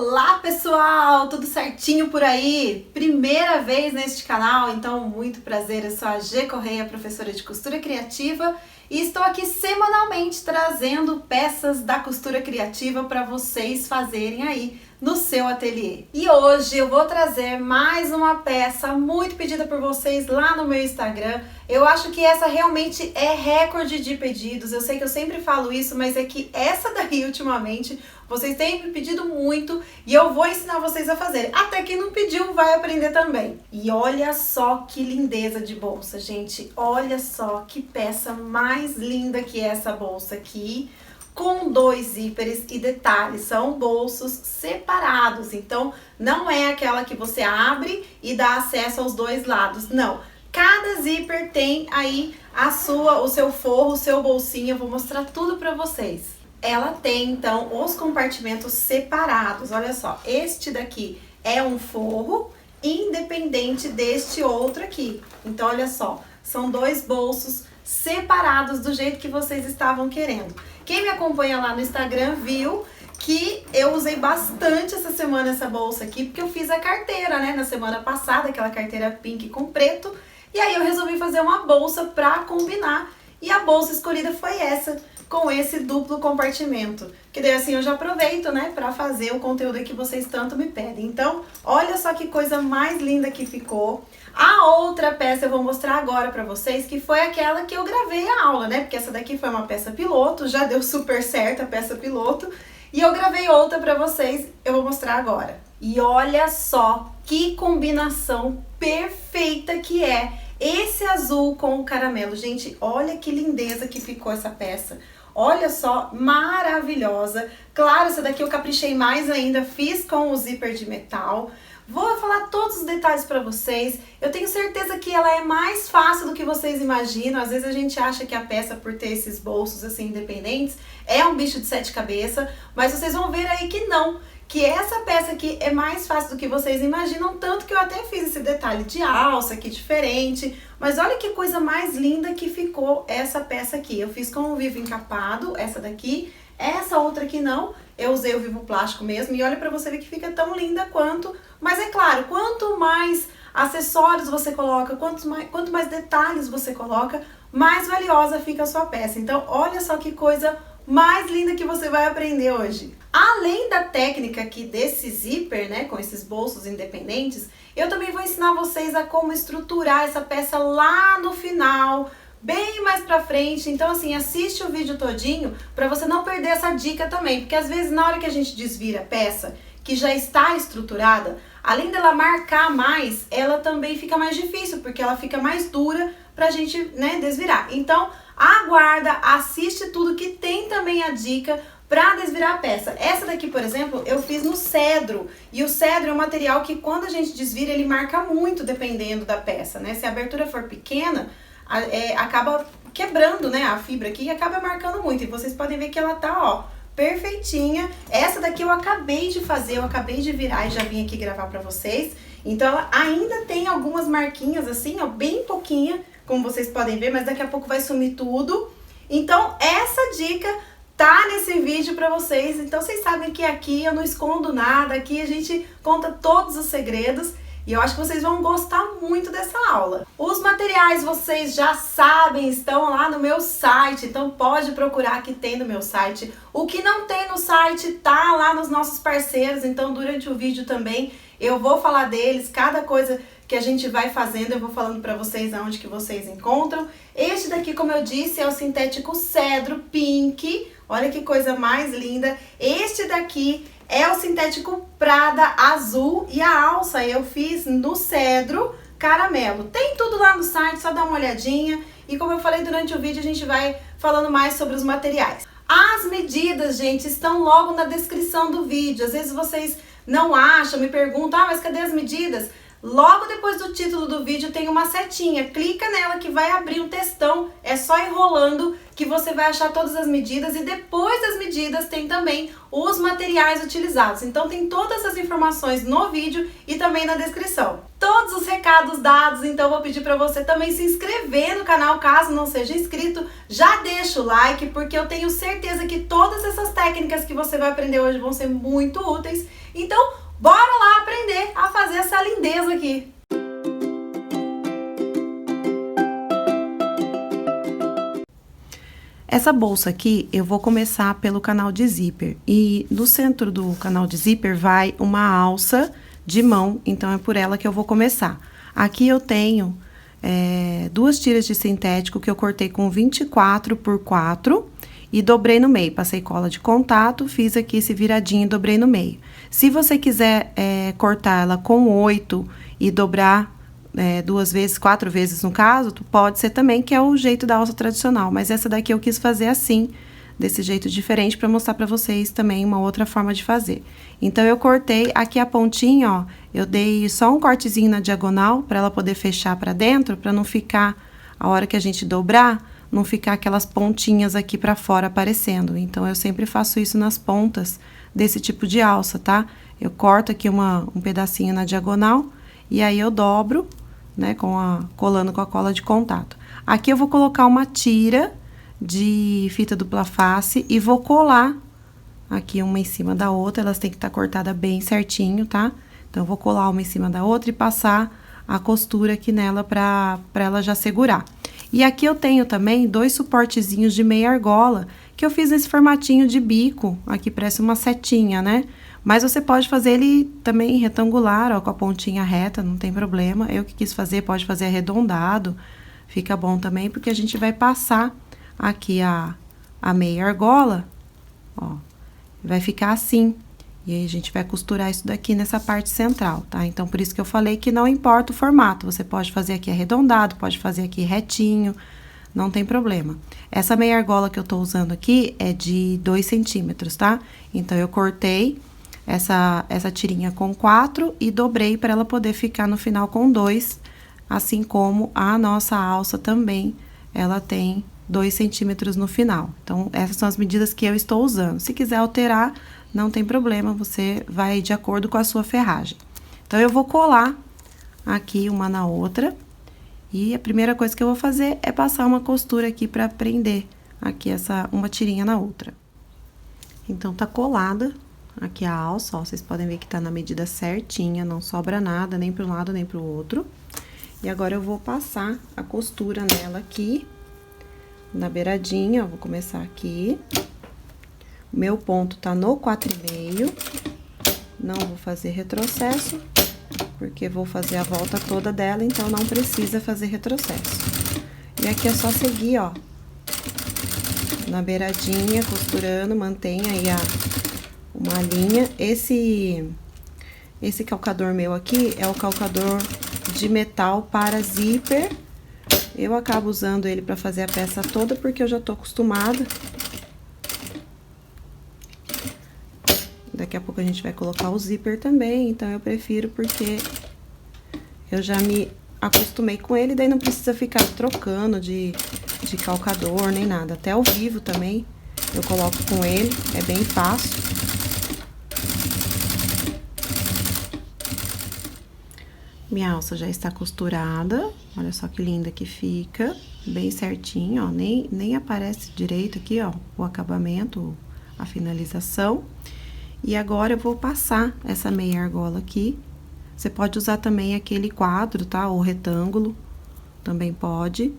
Olá pessoal, tudo certinho por aí? Primeira vez neste canal, então muito prazer, eu sou a G Correia, professora de costura criativa e estou aqui semanalmente trazendo peças da costura criativa para vocês fazerem aí no seu ateliê. E hoje eu vou trazer mais uma peça muito pedida por vocês lá no meu Instagram. Eu acho que essa realmente é recorde de pedidos, eu sei que eu sempre falo isso, mas é que essa daí ultimamente vocês têm me pedido muito e eu vou ensinar vocês a fazer. Até quem não pediu vai aprender também. E olha só que lindeza de bolsa, gente. Olha só que peça mais linda que é essa bolsa aqui. Com dois zíperes e detalhes, são bolsos separados. Então, não é aquela que você abre e dá acesso aos dois lados. Não. Cada zíper tem aí o seu forro, o seu bolsinho. Eu vou mostrar tudo pra vocês. Ela tem, então, os compartimentos separados. Olha só, este daqui é um forro independente deste outro aqui. Então, olha só, são dois bolsos separados do jeito que vocês estavam querendo. Quem me acompanha lá no Instagram viu que eu usei bastante essa semana essa bolsa aqui, porque eu fiz a carteira, né, na semana passada, aquela carteira pink com preto. E aí eu resolvi fazer uma bolsa pra combinar. E a bolsa escolhida foi essa, com esse duplo compartimento. Que daí assim eu já aproveito, né, pra fazer o conteúdo que vocês tanto me pedem. Então, olha só que coisa mais linda que ficou. A outra peça eu vou mostrar agora pra vocês, que foi aquela que eu gravei a aula, né? Porque essa daqui foi uma peça piloto, já deu super certo a peça piloto. E eu gravei outra pra vocês, eu vou mostrar agora. E olha só que combinação perfeita que é esse azul com o caramelo. Gente, olha que lindeza que ficou essa peça. Olha só, maravilhosa. Claro, essa daqui eu caprichei mais ainda, fiz com o zíper de metal. Vou falar todos os detalhes pra vocês. Eu tenho certeza que ela é mais fácil do que vocês imaginam. Às vezes a gente acha que a peça, por ter esses bolsos assim independentes, é um bicho de sete cabeças, mas vocês vão ver aí que não. Que essa peça aqui é mais fácil do que vocês imaginam, tanto que eu até fiz esse detalhe de alça aqui diferente. Mas olha que coisa mais linda que ficou essa peça aqui. Eu fiz com o vivo encapado, essa daqui. Essa outra aqui não, eu usei o vivo plástico mesmo. E olha pra você ver que fica tão linda quanto. Mas é claro, quanto mais acessórios você coloca, quanto mais detalhes você coloca, mais valiosa fica a sua peça. Então olha só que coisa mais linda que você vai aprender hoje. Além da técnica aqui desse zíper, né, com esses bolsos independentes, eu também vou ensinar vocês a como estruturar essa peça lá no final, bem mais pra frente. Então assim, assiste o vídeo todinho pra você não perder essa dica também, porque às vezes na hora que a gente desvira a peça, que já está estruturada, além dela marcar mais, ela também fica mais difícil, porque ela fica mais dura pra gente, né, desvirar. Então, aguarda, assiste tudo que tem também a dica pra desvirar a peça. Essa daqui, por exemplo, eu fiz no cedro. E o cedro é um material que quando a gente desvira, ele marca muito dependendo da peça, né? Se a abertura for pequena, acaba quebrando, né, a fibra aqui e acaba marcando muito. E vocês podem ver que ela tá, ó, perfeitinha. Essa daqui eu acabei de fazer, eu acabei de virar e já vim aqui gravar pra vocês. Então ela ainda tem algumas marquinhas assim, ó, bem pouquinha, como vocês podem ver, mas daqui a pouco vai sumir tudo. Então essa dica tá nesse vídeo pra vocês. Então vocês sabem que aqui eu não escondo nada, aqui a gente conta todos os segredos. E eu acho que vocês vão gostar muito dessa aula. Os materiais vocês já sabem, estão lá no meu site, então pode procurar que tem no meu site. O que não tem no site tá lá nos nossos parceiros, então durante o vídeo também eu vou falar deles, cada coisa que a gente vai fazendo eu vou falando pra vocês aonde que vocês encontram. Este daqui, como eu disse, é o sintético cedro pink, olha que coisa mais linda. Este daqui é o sintético prada azul e a alça eu fiz no cedro caramelo. Tem tudo lá no site, só dá uma olhadinha. E como eu falei durante o vídeo, a gente vai falando mais sobre os materiais. As medidas, gente, estão logo na descrição do vídeo. Às vezes vocês não acham, me perguntam, mas cadê as medidas? Logo depois do título do vídeo tem uma setinha, clica nela que vai abrir um textão, é só enrolando que você vai achar todas as medidas e depois das medidas tem também os materiais utilizados. Então tem todas as informações no vídeo e também na descrição. todos os recados dados, então vou pedir para você também se inscrever no canal, caso não seja inscrito. Já deixa o like, porque eu tenho certeza que todas essas técnicas que você vai aprender hoje vão ser muito úteis. Então, bora lá aprender a fazer essa lindeza aqui. Essa bolsa aqui, eu vou começar pelo canal de zíper. E no centro do canal de zíper vai uma alça de mão, então é por ela que eu vou começar. Aqui eu tenho duas tiras de sintético que eu cortei com 24 por 4 e dobrei no meio. Passei cola de contato, fiz aqui esse viradinho e dobrei no meio. Se você quiser cortar ela com 8 e dobrar 2 vezes, 4 vezes no caso, pode ser também, que é o jeito da alça tradicional. Mas essa daqui eu quis fazer assim, desse jeito diferente, para mostrar para vocês também uma outra forma de fazer. Então, eu cortei aqui a pontinha, ó, eu dei só um cortezinho na diagonal, para ela poder fechar para dentro, para não ficar, a hora que a gente dobrar, não ficar aquelas pontinhas aqui para fora aparecendo. Então, eu sempre faço isso nas pontas desse tipo de alça, tá? Eu corto aqui um pedacinho na diagonal, e aí eu dobro, né, colando com a cola de contato. Aqui eu vou colocar uma tira de fita dupla face e vou colar aqui uma em cima da outra. Elas têm que estar cortadas bem certinho, tá? Então, eu vou colar uma em cima da outra e passar a costura aqui nela pra ela já segurar. E aqui eu tenho também 2 suportezinhos de meia argola, que eu fiz nesse formatinho de bico. Aqui parece uma setinha, né? Mas você pode fazer ele também retangular, ó, com a pontinha reta, não tem problema. Eu que quis fazer, pode fazer arredondado, fica bom também, porque a gente vai passar aqui a meia argola, ó, vai ficar assim. E aí, a gente vai costurar isso daqui nessa parte central, tá? Então, por isso que eu falei que não importa o formato, você pode fazer aqui arredondado, pode fazer aqui retinho, não tem problema. Essa meia argola que eu tô usando aqui é de 2 centímetros, tá? Então, eu cortei essa tirinha com 4 e dobrei para ela poder ficar no final com 2, assim como a nossa alça também, ela tem 2 centímetros no final. Então, essas são as medidas que eu estou usando. Se quiser alterar, não tem problema, você vai de acordo com a sua ferragem. Então, eu vou colar aqui uma na outra, e a primeira coisa que eu vou fazer é passar uma costura aqui para prender aqui uma tirinha na outra. Então, tá colada aqui a alça, ó, vocês podem ver que tá na medida certinha, não sobra nada, nem para um lado, nem para o outro. E agora, eu vou passar a costura nela aqui, na beiradinha, ó, vou começar aqui. O meu ponto tá no 4,5, não vou fazer retrocesso, porque vou fazer a volta toda dela, então não precisa fazer retrocesso. E aqui é só seguir, ó, na beiradinha, costurando, mantenha aí uma linha. Esse calcador meu aqui é o calcador de metal para zíper. Eu acabo usando ele para fazer a peça toda, porque eu já tô acostumada. Daqui a pouco a gente vai colocar o zíper também, então eu prefiro porque eu já me acostumei com ele, daí não precisa ficar trocando de calcador nem nada. Até ao vivo também eu coloco com ele, é bem fácil. Minha alça já está costurada, olha só que linda que fica, bem certinho, ó, nem aparece direito aqui, ó, o acabamento, a finalização. E agora, eu vou passar essa meia argola aqui. Você pode usar também aquele quadro, tá? Ou retângulo, também pode.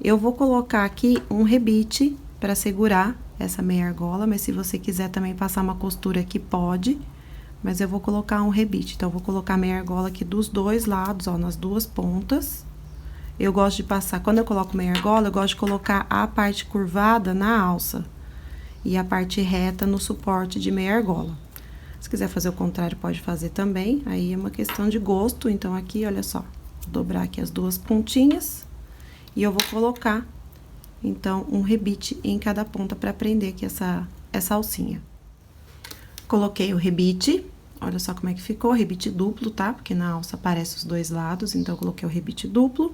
Eu vou colocar aqui um rebite para segurar essa meia argola, mas se você quiser também passar uma costura aqui, pode. Mas eu vou colocar um rebite, então, eu vou colocar a meia argola aqui dos 2 lados, ó, nas 2 pontas. Eu gosto de passar, quando eu coloco meia argola, eu gosto de colocar a parte curvada na alça e a parte reta no suporte de meia argola. Se quiser fazer o contrário, pode fazer também, aí é uma questão de gosto. Então, aqui, olha só, vou dobrar aqui as 2 pontinhas e eu vou colocar, então, um rebite em cada ponta para prender aqui essa alcinha. Coloquei o rebite, olha só como é que ficou, rebite duplo, tá? Porque na alça aparece os 2 lados, então, eu coloquei o rebite duplo.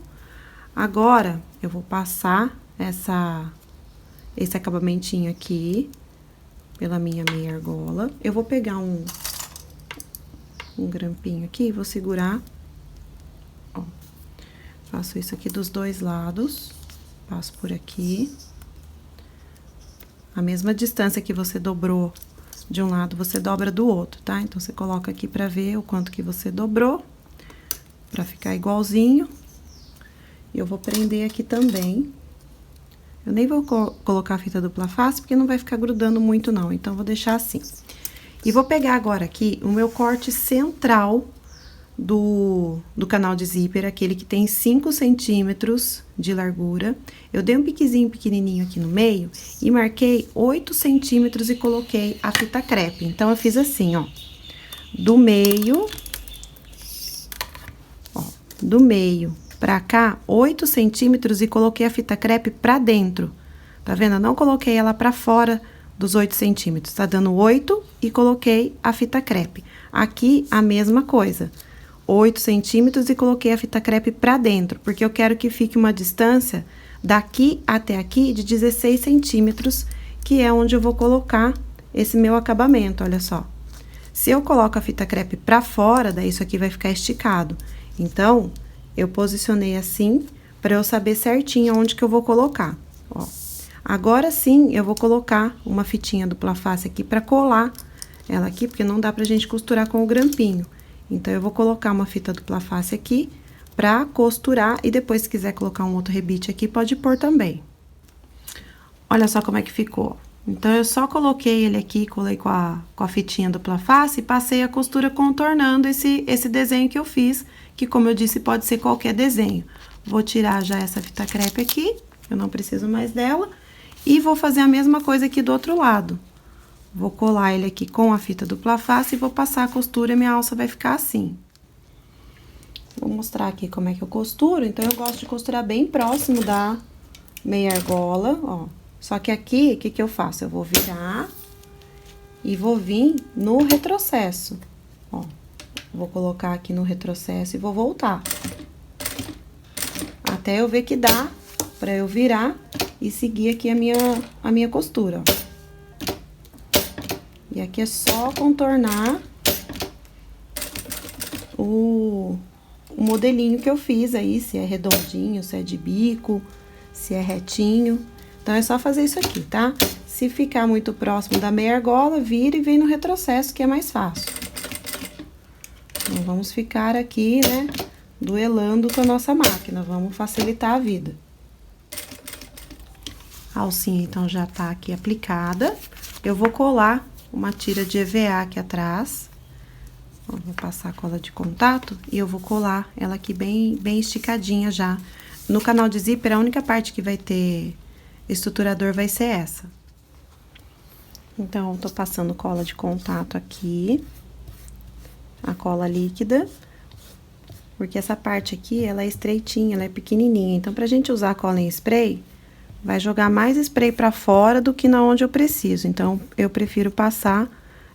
Agora, eu vou passar esse acabamentinho aqui pela minha meia argola. Eu vou pegar um grampinho aqui e vou segurar Faço isso aqui dos dois lados. Passo por aqui. A mesma distância que você dobrou de um lado, você dobra do outro, tá? Então, você coloca aqui pra ver o quanto que você dobrou, pra ficar igualzinho. E eu vou prender aqui também. Eu nem vou colocar a fita dupla face, porque não vai ficar grudando muito, não. Então, vou deixar assim. E vou pegar agora aqui o meu corte central do canal de zíper, aquele que tem 5 centímetros de largura. Eu dei um piquezinho pequenininho aqui no meio e marquei 8 centímetros e coloquei a fita crepe. Então, eu fiz assim, ó, do meio pra cá, 8 centímetros e coloquei a fita crepe pra dentro. Tá vendo? Eu não coloquei ela pra fora dos 8 centímetros. Tá dando 8 e coloquei a fita crepe. Aqui, a mesma coisa. 8 centímetros e coloquei a fita crepe pra dentro, porque eu quero que fique uma distância daqui até aqui de 16 centímetros, que é onde eu vou colocar esse meu acabamento, olha só. Se eu coloco a fita crepe pra fora, daí isso aqui vai ficar esticado. Então, eu posicionei assim, pra eu saber certinho onde que eu vou colocar, ó. Agora sim, eu vou colocar uma fitinha dupla face aqui pra colar ela aqui, porque não dá pra gente costurar com o grampinho. Então, eu vou colocar uma fita dupla face aqui pra costurar e depois, se quiser colocar um outro rebite aqui, pode pôr também. Olha só como é que ficou. Então, eu só coloquei ele aqui, colei com a fitinha dupla face e passei a costura contornando esse desenho que eu fiz, que, como eu disse, pode ser qualquer desenho. Vou tirar já essa fita crepe aqui, eu não preciso mais dela, e vou fazer a mesma coisa aqui do outro lado. Vou colar ele aqui com a fita dupla face e vou passar a costura e minha alça vai ficar assim. Vou mostrar aqui como é que eu costuro. Então, eu gosto de costurar bem próximo da meia argola, ó. Só que aqui, o que que eu faço? Eu vou virar e vou vir no retrocesso, ó. Vou colocar aqui no retrocesso e vou voltar. Até eu ver que dá pra eu virar e seguir aqui a minha costura, ó. E aqui é só contornar o modelinho que eu fiz aí, se é redondinho, se é de bico, se é retinho. Então, é só fazer isso aqui, tá? Se ficar muito próximo da meia argola, vira e vem no retrocesso, que é mais fácil. Não vamos ficar aqui, né, duelando com a nossa máquina, vamos facilitar a vida. A alcinha, então, já tá aqui aplicada. Eu vou colar uma tira de EVA aqui atrás. Eu vou passar a cola de contato e eu vou colar ela aqui bem esticadinha já. No canal de zíper, a única parte que vai ter estruturador vai ser essa. Então, eu tô passando cola de contato aqui, a cola líquida, porque essa parte aqui, ela é estreitinha, ela é pequenininha. Então, pra gente usar a cola em spray, vai jogar mais spray pra fora do que na onde eu preciso. Então, eu prefiro passar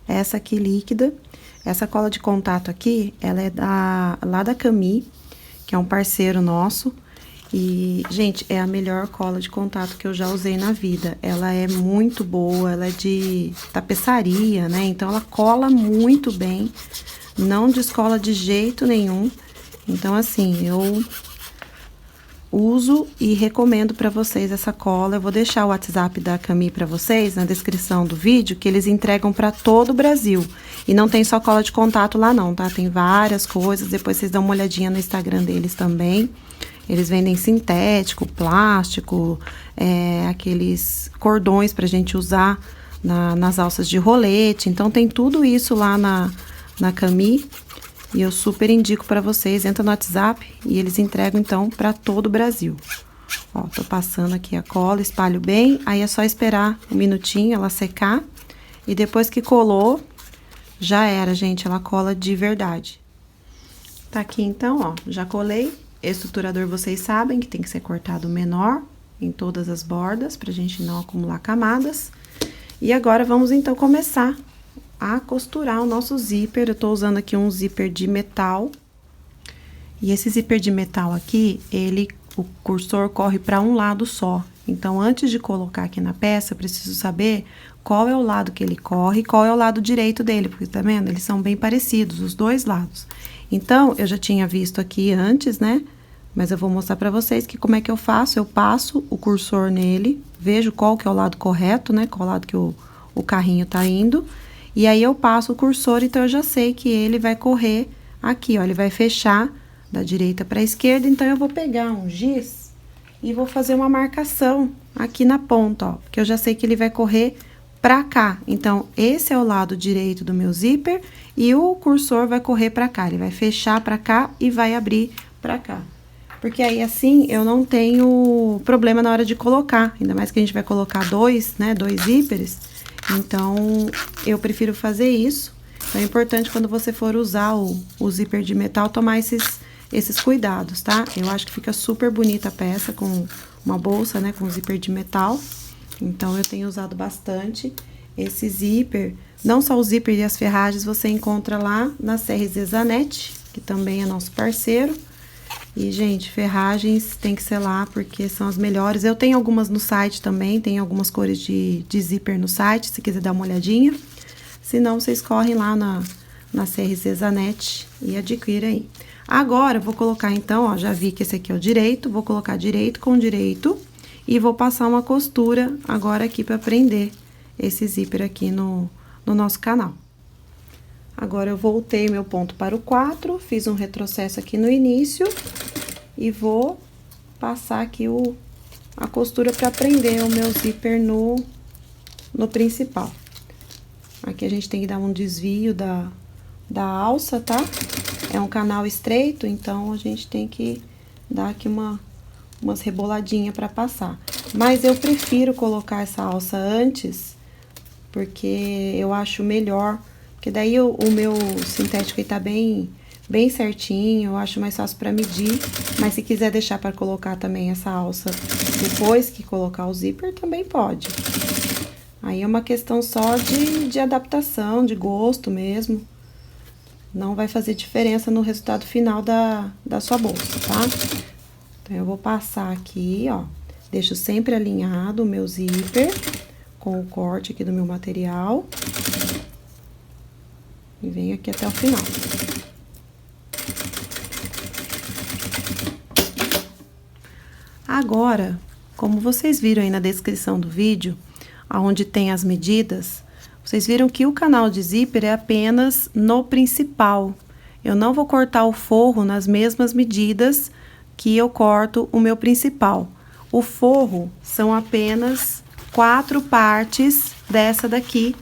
essa aqui líquida. Essa cola de contato aqui, ela é lá da Cami, que é um parceiro nosso. E, gente, é a melhor cola de contato que eu já usei na vida. Ela é muito boa, ela é de tapeçaria, né? Então, ela cola muito bem, não descola de jeito nenhum. Então, assim, eu uso e recomendo pra vocês essa cola. Eu vou deixar o WhatsApp da Cami pra vocês na descrição do vídeo, que eles entregam pra todo o Brasil. E não tem só cola de contato lá não, tá? Tem várias coisas, depois vocês dão uma olhadinha no Instagram deles também. Eles vendem sintético, plástico, aqueles cordões pra gente usar nas alças de rolete. Então, tem tudo isso lá na Cami. E eu super indico pra vocês, entra no WhatsApp e eles entregam, então, pra todo o Brasil. Ó, tô passando aqui a cola, espalho bem, aí é só esperar um minutinho ela secar. E depois que colou, já era, gente, ela cola de verdade. Tá aqui, então, ó, já colei. Estruturador, vocês sabem que tem que ser cortado menor em todas as bordas, pra gente não acumular camadas. E agora, vamos, então, começar a costurar o nosso zíper. Eu tô usando aqui um zíper de metal. E esse zíper de metal aqui, o cursor corre para um lado só. Então, antes de colocar aqui na peça, eu preciso saber qual é o lado que ele corre e qual é o lado direito dele, porque tá vendo? Eles são bem parecidos, os dois lados. Então, eu já tinha visto aqui antes, né, Mas eu vou mostrar pra vocês que como é que eu faço. Eu passo o cursor nele, vejo qual que é o lado correto, né? Qual lado que o carrinho tá indo. E aí, eu passo o cursor, então eu já sei que ele vai correr aqui, ó. Ele vai fechar da direita pra esquerda, então eu vou pegar um giz e vou fazer uma marcação aqui na ponta, ó. Porque eu já sei que ele vai correr pra cá. Então, esse é o lado direito do meu zíper e o cursor vai correr pra cá. Ele vai fechar pra cá e vai abrir pra cá. Porque aí, assim, eu não tenho problema na hora de colocar. Ainda mais que a gente vai colocar dois zíperes. Então, eu prefiro fazer isso. Então, é importante quando você for usar o zíper de metal, tomar esses cuidados, tá? Eu acho que fica super bonita a peça com uma bolsa, né, com zíper de metal. Então, eu tenho usado bastante esse zíper. Não só o zíper e as ferragens você encontra lá na CRZ Zanetti, que também é nosso parceiro. E, gente, ferragens tem que ser lá, porque são as melhores. Eu tenho algumas no site também, tem algumas cores de zíper no site, se quiser dar uma olhadinha. Se não, vocês correm lá na CRZ Zanetti e adquirem aí. Agora, eu vou colocar, então, ó, já vi que esse aqui é o direito, vou colocar direito com direito e vou passar uma costura agora aqui pra prender esse zíper aqui no nosso canal. Agora, eu voltei meu ponto para o 4, fiz um retrocesso aqui no início e vou passar aqui a costura para prender o meu zíper no principal. Aqui a gente tem que dar um desvio da alça, tá? É um canal estreito, então a gente tem que dar aqui umas reboladinhas para passar. Mas eu prefiro colocar essa alça antes, porque eu acho melhor. Porque daí o meu sintético aí tá bem certinho, eu acho mais fácil pra medir. Mas se quiser deixar pra colocar também essa alça depois que colocar o zíper, também pode. Aí é uma questão só de adaptação, de gosto mesmo. Não vai fazer diferença no resultado final da sua bolsa, tá? Então, eu vou passar aqui, ó. Deixo sempre alinhado o meu zíper com o corte aqui do meu material. E venho aqui até o final. Agora, como vocês viram aí na descrição do vídeo, onde tem as medidas, vocês viram que o canal de zíper é apenas no principal. Eu não vou cortar o forro nas mesmas medidas que eu corto o meu principal. O forro são apenas 4 partes dessa daqui,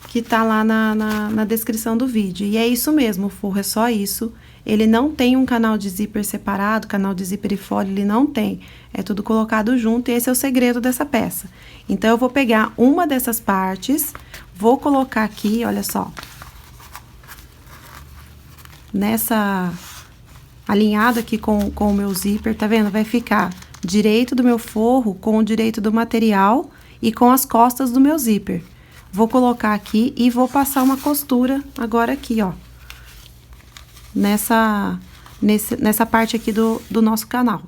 que tá lá na descrição do vídeo. E é isso mesmo, o forro é só isso. Ele não tem um canal de zíper separado, canal de zíper e folha, ele não tem. É tudo colocado junto e esse é o segredo dessa peça. Então, eu vou pegar uma dessas partes, vou colocar aqui, olha só. Alinhado aqui com o meu zíper, tá vendo? Vai ficar direito do meu forro com o direito do material e com as costas do meu zíper. Vou colocar aqui e vou passar uma costura agora aqui, ó. Nessa parte aqui do nosso canal.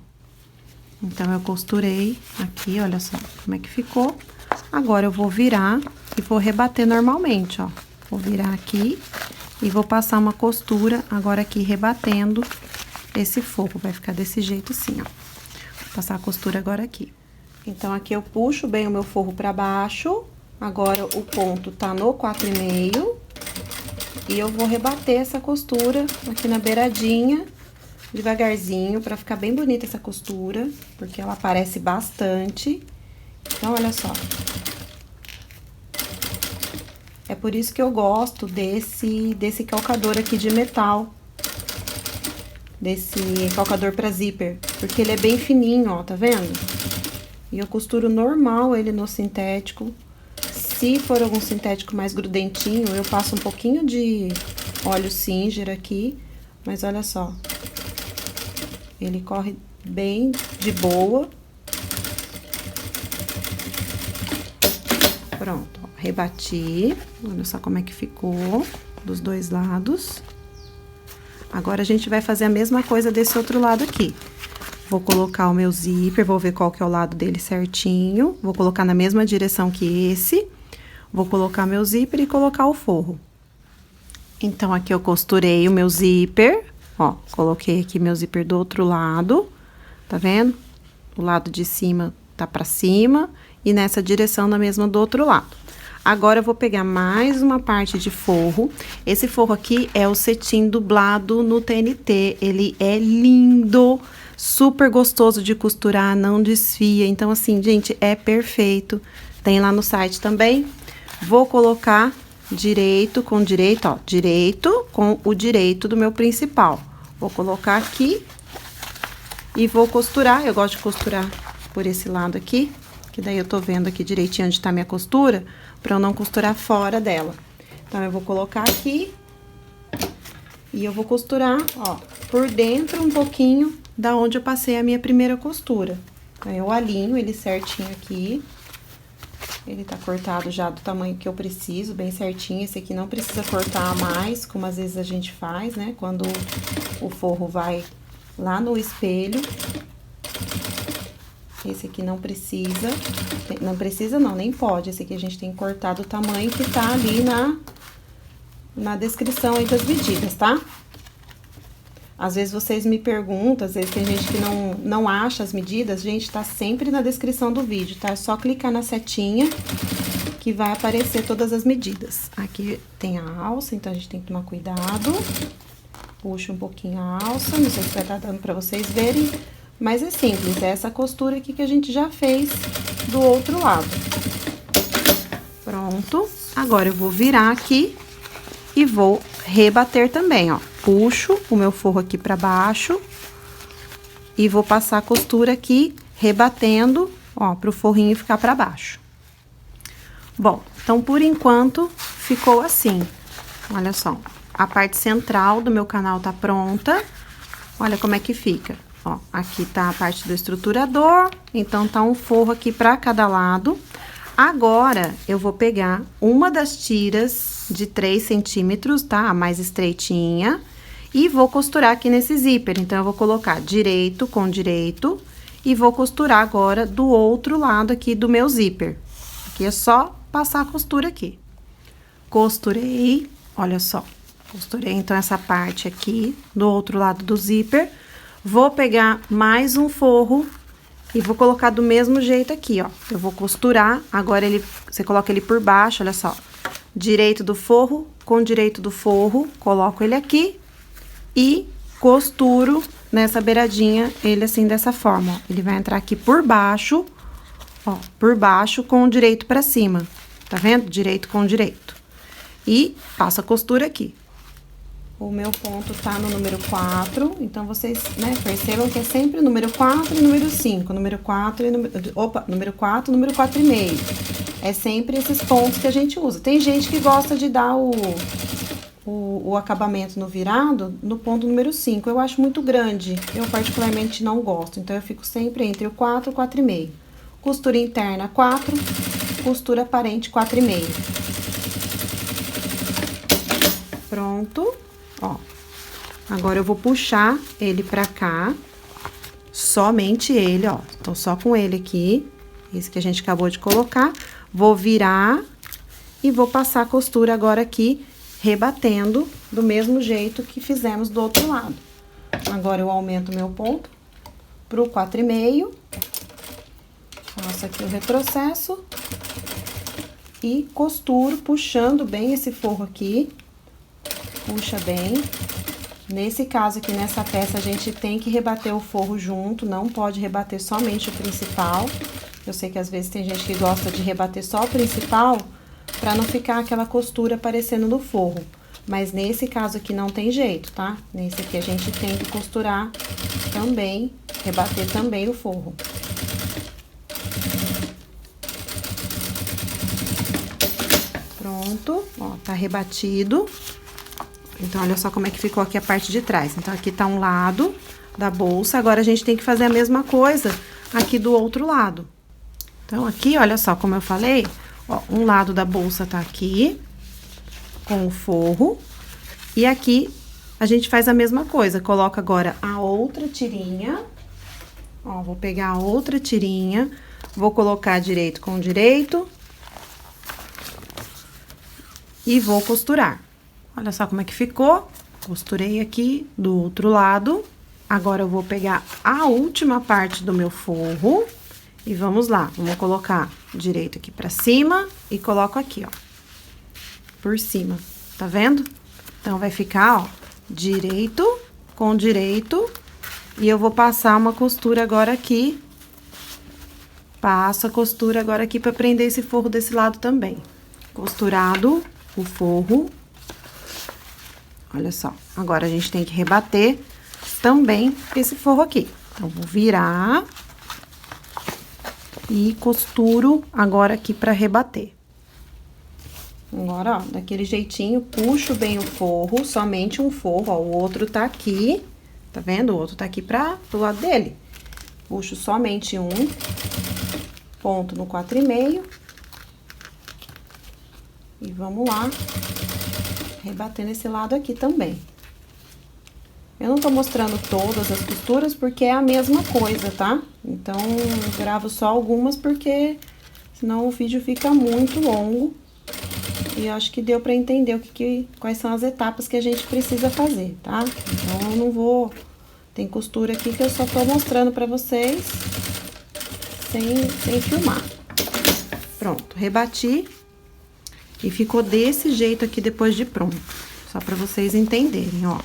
Então, eu costurei aqui, olha só como é que ficou. Agora, eu vou virar e vou rebater normalmente, ó. Vou virar aqui e vou passar uma costura agora aqui, rebatendo esse forro. Vai ficar desse jeito assim, ó. Vou passar a costura agora aqui. Então, aqui eu puxo bem o meu forro pra baixo. Agora, o ponto tá no 4,5. E eu vou rebater essa costura aqui na beiradinha, devagarzinho, pra ficar bem bonita essa costura, porque ela aparece bastante. Então, olha só. É por isso que eu gosto desse calcador aqui de metal. Desse calcador pra zíper, porque ele é bem fininho, ó, tá vendo? E eu costuro normal ele no sintético. Se for algum sintético mais grudentinho, eu passo um pouquinho de óleo Singer aqui, mas olha só. Ele corre bem de boa. Pronto, ó, rebati. Olha só como é que ficou dos dois lados. Agora, a gente vai fazer a mesma coisa desse outro lado aqui. Vou colocar o meu zíper, vou ver qual que é o lado dele certinho. Vou colocar na mesma direção que esse. Vou colocar meu zíper e colocar o forro. Então, aqui eu costurei o meu zíper. Ó, coloquei aqui meu zíper do outro lado, tá vendo? O lado de cima tá pra cima e nessa direção na mesma do outro lado. Agora, eu vou pegar mais uma parte de forro. Esse forro aqui é o cetim dublado no TNT. Ele é lindo, super gostoso de costurar, não desfia. Então, assim, gente, é perfeito. Tem lá no site também. Vou colocar direito com direito, ó. Direito com o direito do meu principal. Vou colocar aqui e vou costurar. Eu gosto de costurar por esse lado aqui, que daí eu tô vendo aqui direitinho onde tá minha costura, pra eu não costurar fora dela. Então, eu vou colocar aqui e eu vou costurar, ó, por dentro um pouquinho da onde eu passei a minha primeira costura. Então, eu alinho ele certinho aqui. Ele tá cortado já do tamanho que eu preciso, bem certinho. Esse aqui não precisa cortar mais, como às vezes a gente faz, né? Quando o forro vai lá no espelho. Esse aqui não precisa, não, nem pode. Esse aqui a gente tem que cortar do tamanho que tá ali na descrição aí das medidas, tá? Às vezes vocês me perguntam, às vezes tem gente que não acha as medidas, gente, tá sempre na descrição do vídeo, tá? É só clicar na setinha que vai aparecer todas as medidas. Aqui tem a alça, então a gente tem que tomar cuidado. Puxa um pouquinho a alça, não sei se vai estar dando pra vocês verem. Mas é simples, é essa costura aqui que a gente já fez do outro lado. Pronto. Agora, eu vou virar aqui e vou rebater também, ó. Puxo o meu forro aqui pra baixo e vou passar a costura aqui, rebatendo, ó, pro forrinho ficar pra baixo. Bom, então, por enquanto, ficou assim. Olha só, a parte central do meu canal tá pronta. Olha como é que fica. Ó, aqui tá a parte do estruturador, então tá um forro aqui pra cada lado. Agora, eu vou pegar uma das tiras de 3 centímetros, tá? A mais estreitinha, e vou costurar aqui nesse zíper. Então, eu vou colocar direito com direito e vou costurar agora do outro lado aqui do meu zíper. Aqui é só passar a costura aqui. Costurei, olha só. Costurei, então, essa parte aqui do outro lado do zíper. Vou pegar mais um forro e vou colocar do mesmo jeito aqui, ó. Eu vou costurar, agora você coloca ele por baixo, olha só. Direito do forro com direito do forro, coloco ele aqui e costuro nessa beiradinha ele assim, dessa forma, ó. Ele vai entrar aqui por baixo, ó, por baixo com o direito pra cima, tá vendo? Direito com direito. E passo a costura aqui. O meu ponto tá no número 4, então vocês, né, percebam que é sempre o número 4 e número 5. Número 4 e número 4 e 4,5. É sempre esses pontos que a gente usa. Tem gente que gosta de dar o acabamento no virado no ponto número 5. Eu acho muito grande, eu particularmente não gosto. Então, eu fico sempre entre o 4 e o 4,5. Costura interna 4, costura aparente 4,5. Pronto. Ó, agora eu vou puxar ele pra cá, somente ele, ó, tô só com ele aqui, esse que a gente acabou de colocar, vou virar e vou passar a costura agora aqui, rebatendo do mesmo jeito que fizemos do outro lado. Agora, eu aumento meu ponto pro 4,5, faço aqui o retrocesso e costuro, puxando bem esse forro aqui. Puxa bem. Nesse caso aqui, nessa peça, a gente tem que rebater o forro junto, não pode rebater somente o principal. Eu sei que às vezes tem gente que gosta de rebater só o principal, pra não ficar aquela costura aparecendo no forro. Mas nesse caso aqui não tem jeito, tá? Nesse aqui a gente tem que costurar também, rebater também o forro. Pronto, ó, tá rebatido. Então, olha só como é que ficou aqui a parte de trás. Então, aqui tá um lado da bolsa. Agora, a gente tem que fazer a mesma coisa aqui do outro lado. Então, aqui, olha só como eu falei, ó, um lado da bolsa tá aqui, com o forro. E aqui, a gente faz a mesma coisa. Coloca agora a outra tirinha. Ó, vou pegar a outra tirinha, vou colocar direito com direito. E vou costurar. Olha só como é que ficou. Costurei aqui do outro lado. Agora, eu vou pegar a última parte do meu forro e vamos lá. Vamos colocar direito aqui pra cima e coloco aqui, ó, por cima. Tá vendo? Então, vai ficar, ó, direito com direito. E eu vou passar uma costura agora aqui. Passo a costura agora aqui pra prender esse forro desse lado também. Costurado o forro. Olha só. Agora, a gente tem que rebater também esse forro aqui. Então, vou virar e costuro agora aqui pra rebater. Agora, ó, daquele jeitinho, puxo bem o forro, somente um forro, ó, o outro tá aqui, tá vendo? O outro tá aqui pro lado dele. Puxo somente um ponto no 4,5. E vamos lá, rebatendo esse lado aqui também. Eu não tô mostrando todas as costuras porque é a mesma coisa, tá? Então, eu gravo só algumas porque senão o vídeo fica muito longo. E eu acho que deu pra entender quais são as etapas que a gente precisa fazer, tá? Então, eu não vou... Tem costura aqui que eu só tô mostrando pra vocês sem filmar. Pronto, rebati. E ficou desse jeito aqui depois de pronto. Só pra vocês entenderem, ó.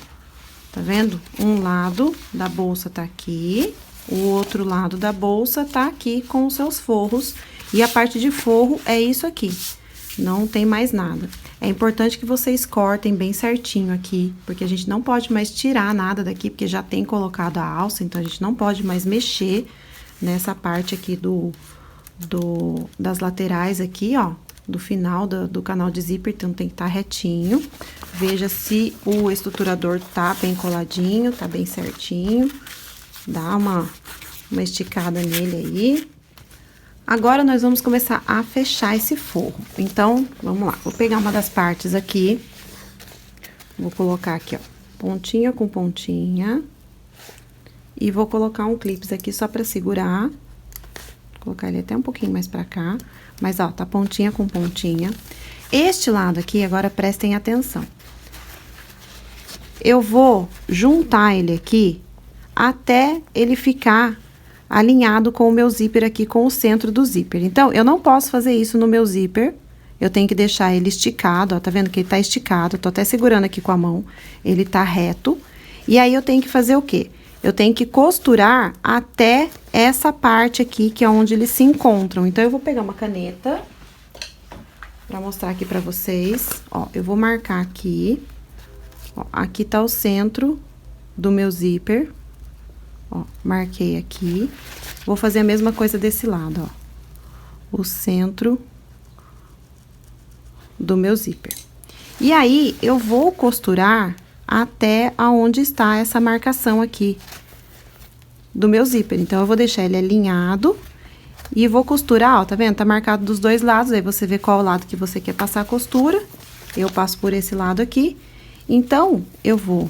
Tá vendo? Um lado da bolsa tá aqui, o outro lado da bolsa tá aqui com os seus forros. E a parte de forro é isso aqui. Não tem mais nada. É importante que vocês cortem bem certinho aqui, porque a gente não pode mais tirar nada daqui, porque já tem colocado a alça, então a gente não pode mais mexer nessa parte aqui das laterais aqui, ó. Do final do canal de zíper, então tem que estar retinho. Veja se o estruturador tá bem coladinho, tá bem certinho. Dá uma esticada nele aí. Agora, nós vamos começar a fechar esse forro. Então, vamos lá. Vou pegar uma das partes aqui. Vou colocar aqui, ó, pontinha com pontinha. E vou colocar um clips aqui só pra segurar. Vou colocar ele até um pouquinho mais pra cá. Mas, ó, tá pontinha com pontinha. Este lado aqui, agora prestem atenção. Eu vou juntar ele aqui até ele ficar alinhado com o meu zíper aqui, com o centro do zíper. Então, eu não posso fazer isso no meu zíper. Eu tenho que deixar ele esticado, ó, tá vendo que ele tá esticado? Eu tô até segurando aqui com a mão. Ele tá reto. E aí, eu tenho que fazer o quê? Eu tenho que costurar até essa parte aqui, que é onde eles se encontram. Então, eu vou pegar uma caneta pra mostrar aqui pra vocês. Ó, eu vou marcar aqui. Ó, aqui tá o centro do meu zíper. Ó, marquei aqui. Vou fazer a mesma coisa desse lado, ó. O centro do meu zíper. E aí, eu vou costurar até aonde está essa marcação aqui do meu zíper. Então, eu vou deixar ele alinhado e vou costurar, ó, tá vendo? Tá marcado dos dois lados, aí você vê qual lado que você quer passar a costura. Eu passo por esse lado aqui. Então, eu vou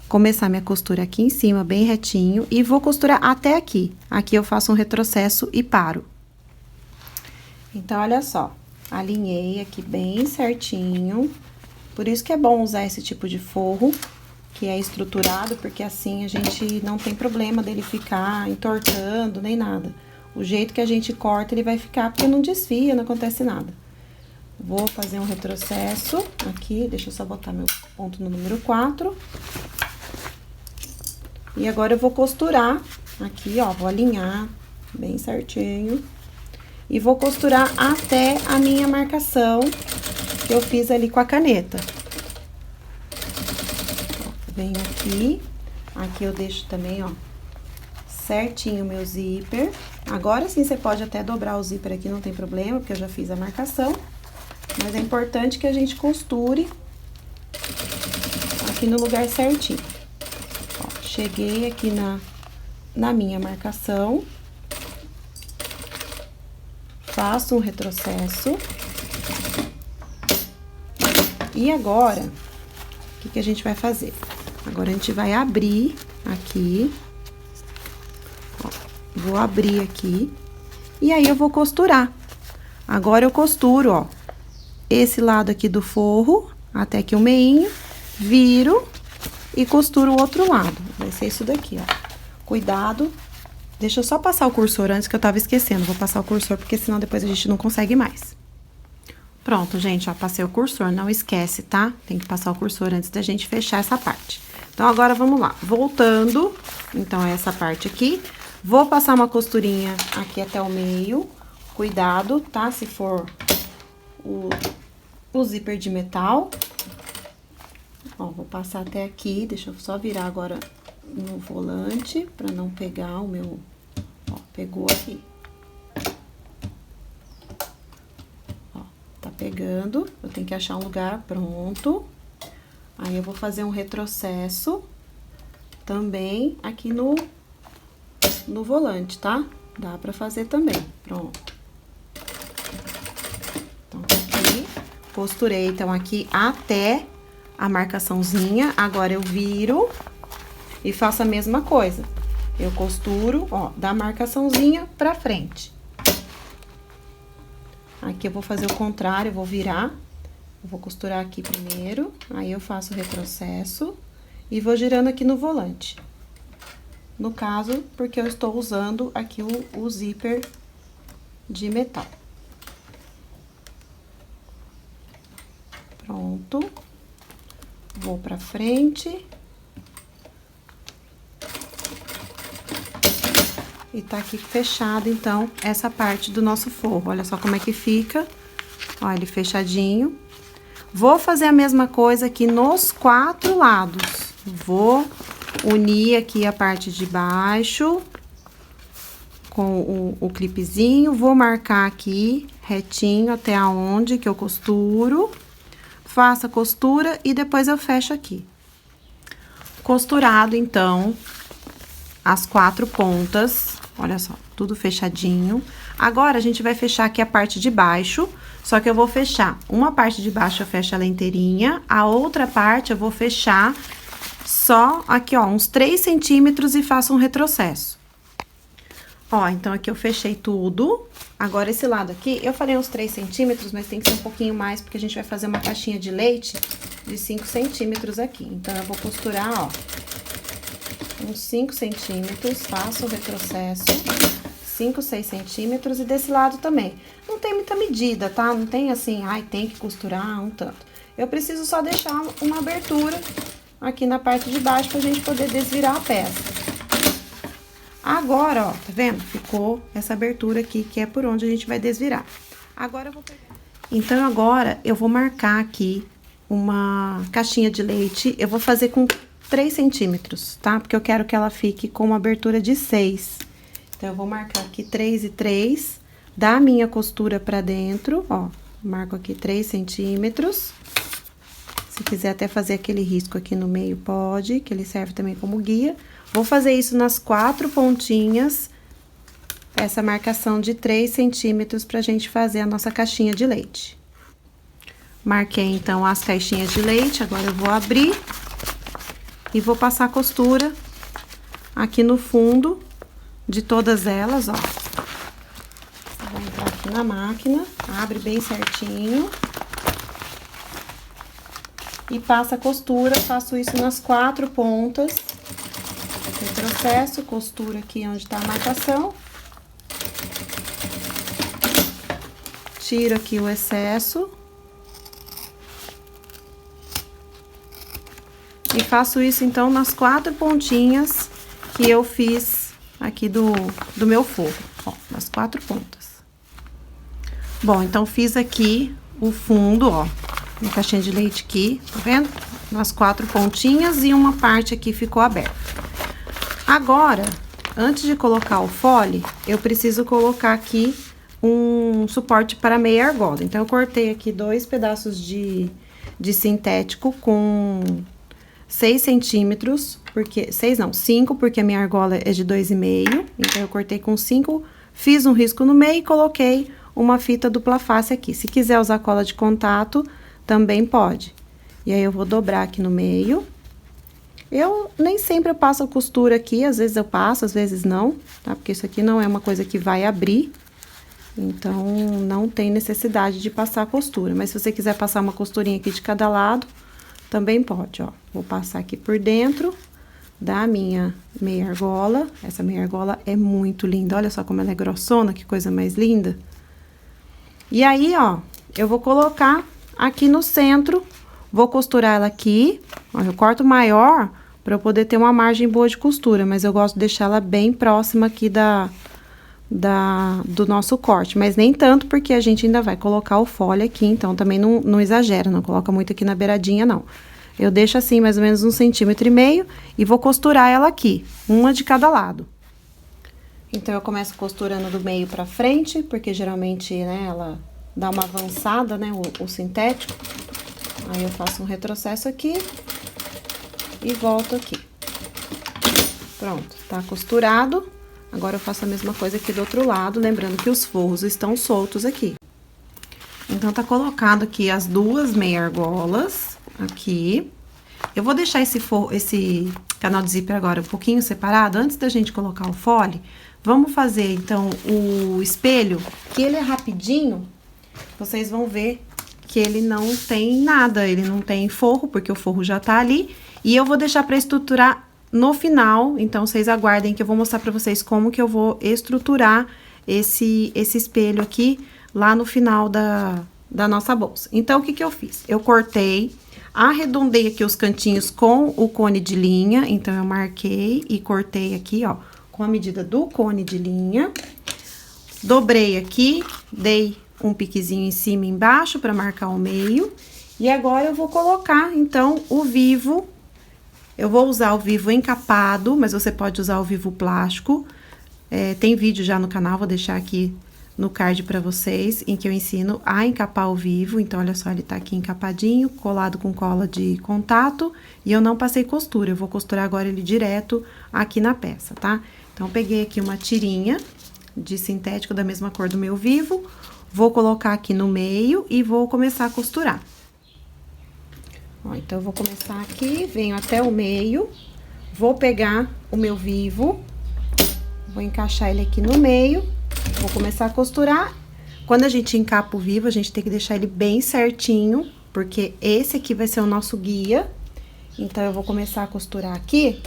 começar minha costura aqui em cima, bem retinho, e vou costurar até aqui. Aqui eu faço um retrocesso e paro. Então, olha só, alinhei aqui bem certinho. Por isso que é bom usar esse tipo de forro, que é estruturado, porque assim a gente não tem problema dele ficar entortando, nem nada. O jeito que a gente corta, ele vai ficar, porque não desfia, não acontece nada. Vou fazer um retrocesso aqui, deixa eu só botar meu ponto no número 4. E agora eu vou costurar aqui, ó, vou alinhar bem certinho. E vou costurar até a minha marcação que eu fiz ali com a caneta. Ó, venho aqui, aqui eu deixo também, ó, certinho o meu zíper. Agora sim, você pode até dobrar o zíper aqui, não tem problema, porque eu já fiz a marcação. Mas é importante que a gente costure aqui no lugar certinho. Ó, cheguei aqui na minha marcação. Faço um retrocesso. E agora, o que a gente vai fazer? Agora, a gente vai abrir aqui. Ó, vou abrir aqui. E aí, eu vou costurar. Agora, eu costuro, ó, esse lado aqui do forro, até aqui o meinho. viro e costuro o outro lado. Vai ser isso daqui, ó. Cuidado. Deixa eu só passar o cursor antes que eu tava esquecendo. Vou passar o cursor porque senão depois a gente não consegue mais. Pronto, gente, ó, passei o cursor. Não esquece, tá? Tem que passar o cursor antes da gente fechar essa parte. Então, agora vamos lá. Voltando, então, essa parte aqui. Vou passar uma costurinha aqui até o meio. Cuidado, tá? Se for o zíper de metal. Ó, vou passar até aqui. Deixa eu só virar agora no volante pra não pegar o meu... Ó, pegou aqui. Ó, tá pegando. Eu tenho que achar um lugar pronto. Aí, eu vou fazer um retrocesso também aqui no volante, tá? Dá pra fazer também. Pronto. Então, aqui, costurei, então, aqui até a marcaçãozinha. Agora, eu viro e faço a mesma coisa. Eu costuro, ó, da marcaçãozinha pra frente. Aqui, eu vou fazer o contrário, eu vou virar. Eu vou costurar aqui primeiro, aí eu faço o retrocesso e vou girando aqui no volante. No caso, porque eu estou usando aqui o zíper de metal. Pronto. Vou pra frente. E tá aqui fechado, então, essa parte do nosso forro. Olha só como é que fica. Ó, ele fechadinho. Vou fazer a mesma coisa aqui nos 4 lados. Vou unir aqui a parte de baixo com o clipezinho. Vou marcar aqui retinho até aonde que eu costuro. Faço a costura e depois eu fecho aqui. Costurado, então, as 4 pontas. Olha só, tudo fechadinho. Agora, a gente vai fechar aqui a parte de baixo. Só que eu vou fechar uma parte de baixo, eu fecho ela inteirinha. A outra parte eu vou fechar só aqui, ó, uns 3 centímetros e faço um retrocesso. Ó, então aqui eu fechei tudo. Agora, esse lado aqui, eu falei uns 3 centímetros, mas tem que ser um pouquinho mais, porque a gente vai fazer uma caixinha de leite de 5 centímetros aqui. Então, eu vou costurar, ó, uns 5 centímetros, faço o retrocesso, 5, 6 centímetros, e desse lado também. Não tem muita medida, tá? Não tem assim, ai, tem que costurar um tanto. Eu preciso só deixar uma abertura aqui na parte de baixo pra gente poder desvirar a peça. Agora, ó, tá vendo? Ficou essa abertura aqui, que é por onde a gente vai desvirar. Agora eu vou pegar... Então, agora eu vou marcar aqui uma caixinha de leite. Eu vou fazer com 3 centímetros, tá? Porque eu quero que ela fique com uma abertura de 6. Então, eu vou marcar aqui 3 e 3, da minha costura pra dentro, ó. Marco aqui 3 centímetros. Se quiser até fazer aquele risco aqui no meio, pode, que ele serve também como guia. Vou fazer isso nas 4 pontinhas, essa marcação de 3 centímetros pra gente fazer a nossa caixinha de leite. Marquei, então, as caixinhas de leite, agora eu vou abrir e vou passar a costura aqui no fundo de todas elas, ó. Vou entrar aqui na máquina, abre bem certinho. E passa a costura, faço isso nas 4 pontas. Retrocesso, costura aqui onde tá a marcação. Tiro aqui o excesso. E faço isso, então, nas 4 pontinhas que eu fiz aqui do meu forro. Ó, nas 4 pontas. Bom, então, fiz aqui o fundo, ó. Uma caixinha de leite aqui, tá vendo? Nas 4 pontinhas e uma parte aqui ficou aberta. Agora, antes de colocar o fole, eu preciso colocar aqui um suporte para meia argola. Então, eu cortei aqui 2 pedaços de sintético com 6 centímetros, porque... 6 não, 5, porque a minha argola é de 2,5. Então, eu cortei com 5, fiz um risco no meio e coloquei uma fita dupla face aqui. Se quiser usar cola de contato, também pode. E aí, eu vou dobrar aqui no meio. Eu nem sempre eu passo a costura aqui, às vezes eu passo, às vezes não, tá? Porque isso aqui não é uma coisa que vai abrir, então não tem necessidade de passar a costura. Mas se você quiser passar uma costurinha aqui de cada lado, também pode, ó. Vou passar aqui por dentro da minha meia argola. Essa meia argola é muito linda, olha só como ela é grossona, que coisa mais linda. E aí, ó, eu vou colocar aqui no centro, vou costurar ela aqui, ó, eu corto maior pra eu poder ter uma margem boa de costura, mas eu gosto de deixar ela bem próxima aqui do nosso corte, mas nem tanto, porque a gente ainda vai colocar o fole aqui, então também não exagera, não coloca muito aqui na beiradinha, não. Eu deixo assim, mais ou menos 1,5 centímetros e vou costurar ela aqui, uma de cada lado. Então, eu começo costurando do meio pra frente, porque geralmente, né, ela dá uma avançada, né, o sintético. Aí, eu faço um retrocesso aqui e volto aqui. Pronto, tá costurado. Agora, eu faço a mesma coisa aqui do outro lado, lembrando que os forros estão soltos aqui. Então, tá colocado aqui as duas meia argolas, aqui. Eu vou deixar esse canal de zíper agora um pouquinho separado, antes da gente colocar o fole. Vamos fazer, então, o espelho, que ele é rapidinho. Vocês vão ver que ele não tem nada, ele não tem forro, porque o forro já tá ali. E eu vou deixar pra estruturar no final, então, vocês aguardem que eu vou mostrar pra vocês como que eu vou estruturar esse espelho aqui, lá no final da nossa bolsa. Então, o que que eu fiz? Eu cortei, arredondei aqui os cantinhos com o cone de linha, então, eu marquei e cortei aqui, ó, com a medida do cone de linha. Dobrei aqui, dei um piquezinho em cima e embaixo para marcar o meio. E agora, eu vou colocar, então, o vivo. Eu vou usar o vivo encapado, mas você pode usar o vivo plástico. Tem vídeo já no canal, vou deixar aqui no card para vocês, em que eu ensino a encapar o vivo. Então, olha só, ele tá aqui encapadinho, colado com cola de contato. E eu não passei costura, eu vou costurar agora ele direto aqui na peça, tá? Então, peguei aqui uma tirinha de sintético da mesma cor do meu vivo, vou colocar aqui no meio e vou começar a costurar. Ó, então, eu vou começar aqui, venho até o meio, vou pegar o meu vivo, vou encaixar ele aqui no meio, vou começar a costurar. Quando a gente encapa o vivo, a gente tem que deixar ele bem certinho, porque esse aqui vai ser o nosso guia. Então, eu vou começar a costurar aqui,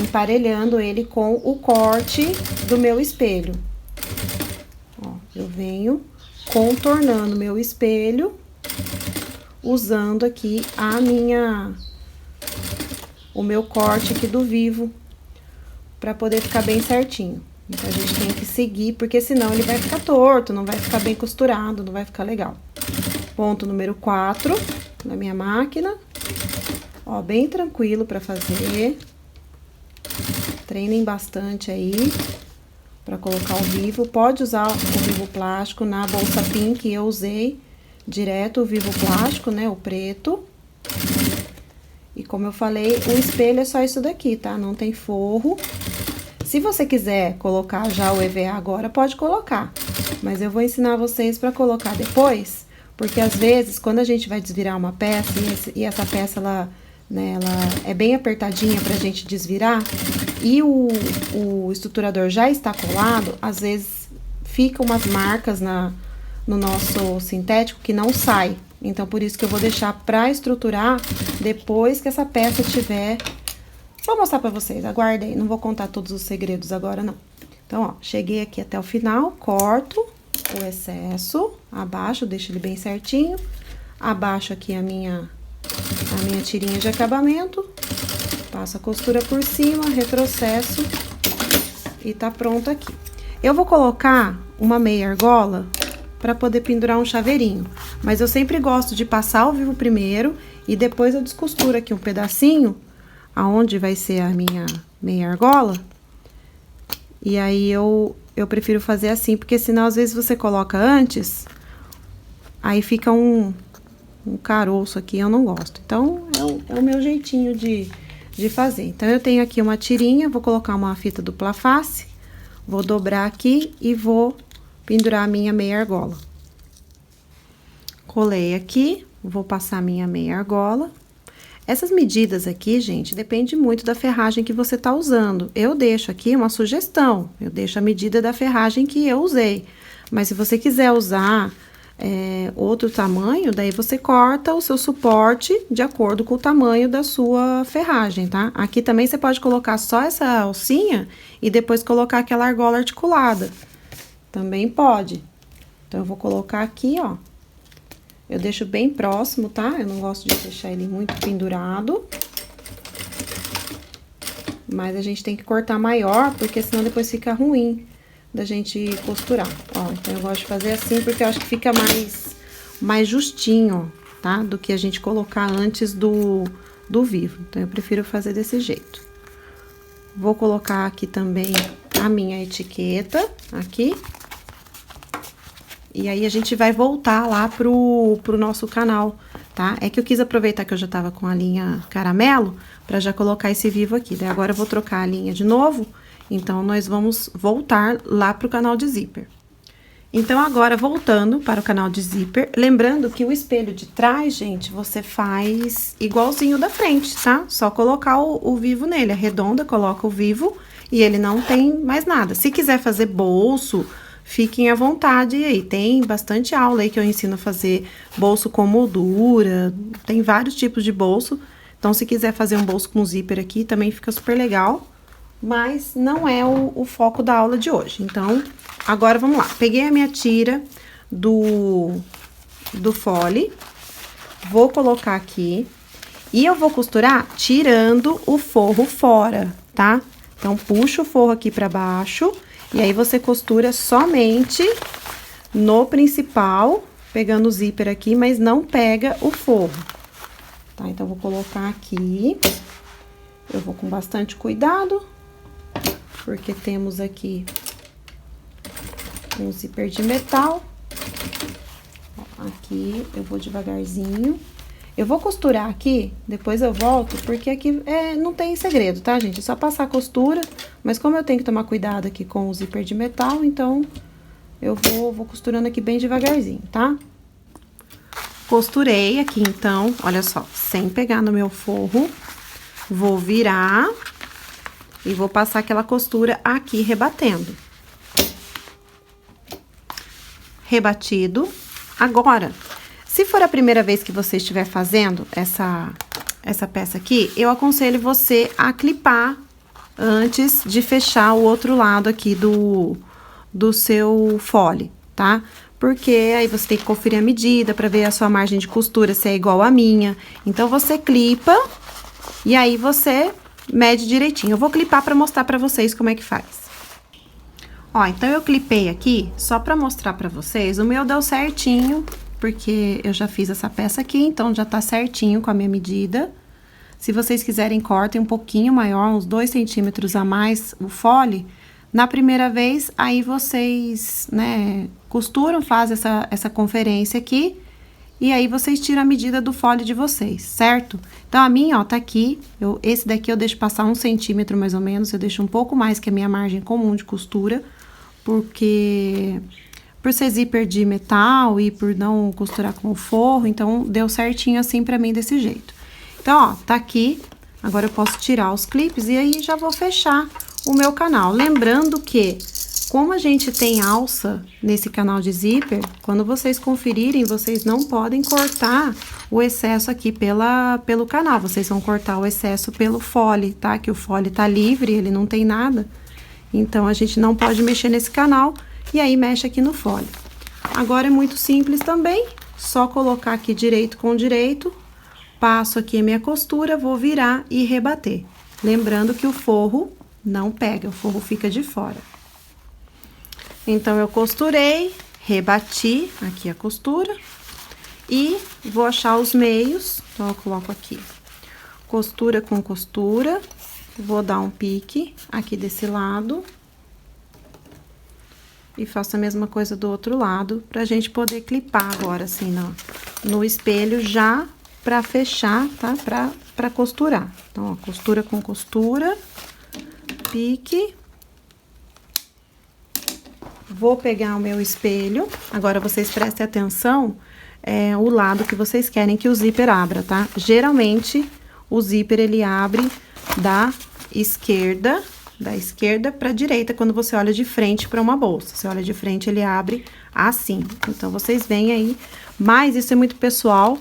emparelhando ele com o corte do meu espelho. Ó, eu venho contornando meu espelho, usando aqui o meu corte aqui do vivo, pra poder ficar bem certinho. Então, a gente tem que seguir, porque senão ele vai ficar torto, não vai ficar bem costurado, não vai ficar legal. Ponto número 4 na minha máquina. Ó, bem tranquilo pra fazer. Treinem bastante aí pra colocar o vivo. Pode usar o vivo plástico. Na bolsa pink eu usei direto o vivo plástico, né, o preto. E como eu falei, o espelho é só isso daqui, tá? Não tem forro. Se você quiser colocar já o EVA agora, pode colocar. Mas eu vou ensinar vocês pra colocar depois, porque às vezes, quando a gente vai desvirar uma peça, e essa peça, ela é bem apertadinha pra gente desvirar, e o estruturador já está colado, às vezes fica umas marcas no nosso sintético que não sai. Então, por isso que eu vou deixar pra estruturar depois que essa peça tiver... Vou mostrar pra vocês, aguardem, não vou contar todos os segredos agora, não. Então, ó, cheguei aqui até o final, corto o excesso, abaixo, deixo ele bem certinho, abaixo aqui a minha tirinha de acabamento, passo a costura por cima, retrocesso e tá pronto aqui. Eu vou colocar uma meia argola pra poder pendurar um chaveirinho, mas eu sempre gosto de passar o vivo primeiro e depois eu descosturo aqui um pedacinho aonde vai ser a minha meia argola. E aí, eu prefiro fazer assim, porque senão, às vezes, você coloca antes, aí fica um caroço aqui, eu não gosto. Então, é o meu jeitinho de fazer. Então, eu tenho aqui uma tirinha, vou colocar uma fita dupla face, vou dobrar aqui e vou pendurar a minha meia argola. Colei aqui, vou passar a minha meia argola. Essas medidas aqui, gente, depende muito da ferragem que você tá usando. Eu deixo aqui uma sugestão, eu deixo a medida da ferragem que eu usei. Mas se você quiser usar outro tamanho, daí você corta o seu suporte de acordo com o tamanho da sua ferragem, tá? Aqui também você pode colocar só essa alcinha e depois colocar aquela argola articulada. Também pode. Então, eu vou colocar aqui, ó. Eu deixo bem próximo, tá? Eu não gosto de deixar ele muito pendurado. Mas a gente tem que cortar maior, porque senão depois fica ruim da gente costurar. Ó, então eu gosto de fazer assim, porque eu acho que fica mais justinho, tá? Do que a gente colocar antes do vivo. Então, eu prefiro fazer desse jeito. Vou colocar aqui também a minha etiqueta, aqui. E aí, a gente vai voltar lá pro nosso canal, tá? É que eu quis aproveitar que eu já tava com a linha caramelo, pra já colocar esse vivo aqui. Daí, agora eu vou trocar a linha de novo, então, nós vamos voltar lá pro canal de zíper. Então, agora, voltando para o canal de zíper, lembrando que o espelho de trás, gente, você faz igualzinho da frente, tá? Só colocar o vivo nele, arredonda, coloca o vivo e ele não tem mais nada. Se quiser fazer bolso, fiquem à vontade aí, tem bastante aula aí que eu ensino a fazer bolso com moldura, tem vários tipos de bolso. Então, se quiser fazer um bolso com zíper aqui, também fica super legal, mas não é o foco da aula de hoje. Então, agora vamos lá. Peguei a minha tira do fole, vou colocar aqui e eu vou costurar tirando o forro fora, tá? Então, puxa o forro aqui pra baixo. E aí, você costura somente no principal, pegando o zíper aqui, mas não pega o forro, tá? Então, vou colocar aqui, eu vou com bastante cuidado, porque temos aqui um zíper de metal. Aqui, eu vou devagarzinho. Eu vou costurar aqui, depois eu volto, porque aqui não tem segredo, tá, gente? É só passar a costura, mas como eu tenho que tomar cuidado aqui com o zíper de metal, então eu vou costurando aqui bem devagarzinho, tá? Costurei aqui, então, olha só, sem pegar no meu forro, vou virar e vou passar aquela costura aqui rebatendo. Rebatido. Agora, se for a primeira vez que você estiver fazendo essa peça aqui, eu aconselho você a clipar antes de fechar o outro lado aqui do seu fole, tá? Porque aí você tem que conferir a medida pra ver a sua margem de costura, se é igual à minha. Então, você clipa e aí você mede direitinho. Eu vou clipar pra mostrar pra vocês como é que faz. Ó, então eu clipei aqui, só pra mostrar pra vocês, o meu deu certinho, porque eu já fiz essa peça aqui, então já tá certinho com a minha medida. Se vocês quiserem, cortem um pouquinho maior, uns 2 centímetros a mais o fole. Na primeira vez, aí vocês, né, costuram, fazem essa conferência aqui, e aí vocês tiram a medida do fole de vocês, certo? Então, a minha, ó, tá aqui, esse daqui eu deixo passar 1 centímetro mais ou menos, eu deixo um pouco mais que a minha margem comum de costura, porque por ser zíper de metal e por não costurar com o forro, então deu certinho assim pra mim desse jeito. Então, ó, tá aqui, agora eu posso tirar os clipes e aí já vou fechar o meu canal. Lembrando que, como a gente tem alça nesse canal de zíper, quando vocês conferirem, vocês não podem cortar o excesso aqui pelo canal, vocês vão cortar o excesso pelo fole, tá? Que o fole tá livre, ele não tem nada, então a gente não pode mexer nesse canal. E aí, mexe aqui no fole. Agora, é muito simples também, só colocar aqui direito com direito, passo aqui a minha costura, vou virar e rebater. Lembrando que o forro não pega, o forro fica de fora. Então, eu costurei, rebati aqui a costura e vou achar os meios, então, eu coloco aqui costura com costura, vou dar um pique aqui desse lado. E faço a mesma coisa do outro lado, pra gente poder clipar agora, assim, no espelho, já pra fechar, tá? Pra costurar. Então, ó, costura com costura, pique. Vou pegar o meu espelho, agora vocês prestem atenção, o lado que vocês querem que o zíper abra, tá? Geralmente, o zíper, ele abre da esquerda da esquerda para a direita quando você olha de frente para uma bolsa. Você olha de frente, ele abre assim. Então, vocês veem aí, mas isso é muito pessoal.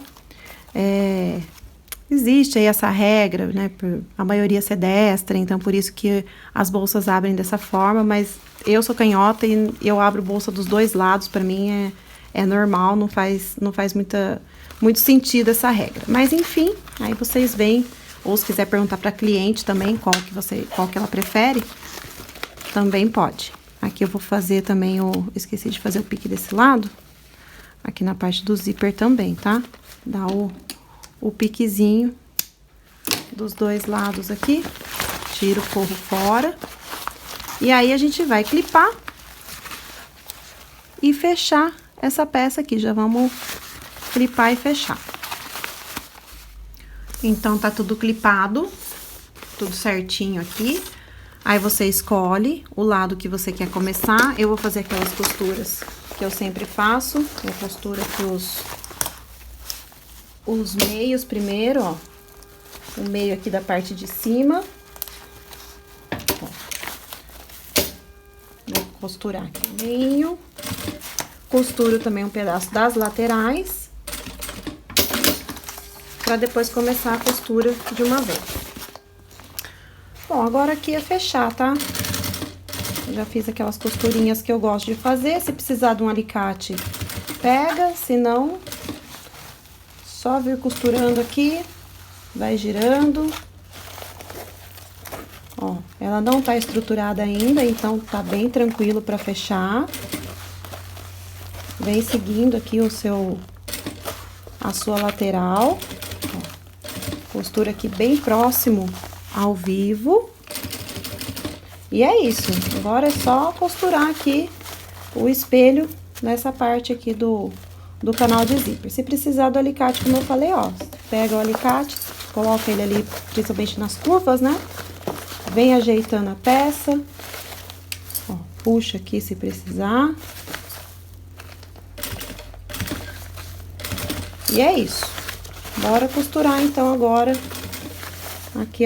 Existe aí essa regra, né, a maioria ser destra, então por isso que as bolsas abrem dessa forma, mas eu sou canhota e eu abro bolsa dos dois lados, para mim é normal, não faz muito sentido essa regra. Mas enfim, aí vocês veem, ou se quiser perguntar para cliente também qual que ela prefere, também pode. Aqui eu vou fazer também esqueci de fazer o pique desse lado, aqui na parte do zíper também, tá? Dá o piquezinho dos dois lados aqui, tira o forro fora, e aí a gente vai clipar e fechar essa peça aqui, já vamos clipar e fechar. Então, tá tudo clipado, tudo certinho aqui, aí você escolhe o lado que você quer começar. Eu vou fazer aquelas costuras que eu sempre faço, eu costuro aqui os meios primeiro, ó, o meio aqui da parte de cima, ó. Vou costurar aqui o meio, costuro também um pedaço das laterais, pra depois começar a costura de uma vez. Bom, agora aqui é fechar, tá? Eu já fiz aquelas costurinhas que eu gosto de fazer, se precisar de um alicate, pega, se não, só vir costurando aqui, vai girando. Ó, ela não tá estruturada ainda, então tá bem tranquilo pra fechar. Vem seguindo aqui a sua lateral. Ó, costura aqui bem próximo ao vivo. E é isso, agora é só costurar aqui o espelho nessa parte aqui do canal de zíper. Se precisar do alicate, como eu falei, ó, pega o alicate, coloca ele ali, principalmente nas curvas, né? Vem ajeitando a peça, ó, puxa aqui se precisar. E é isso. Bora costurar, então, agora aqui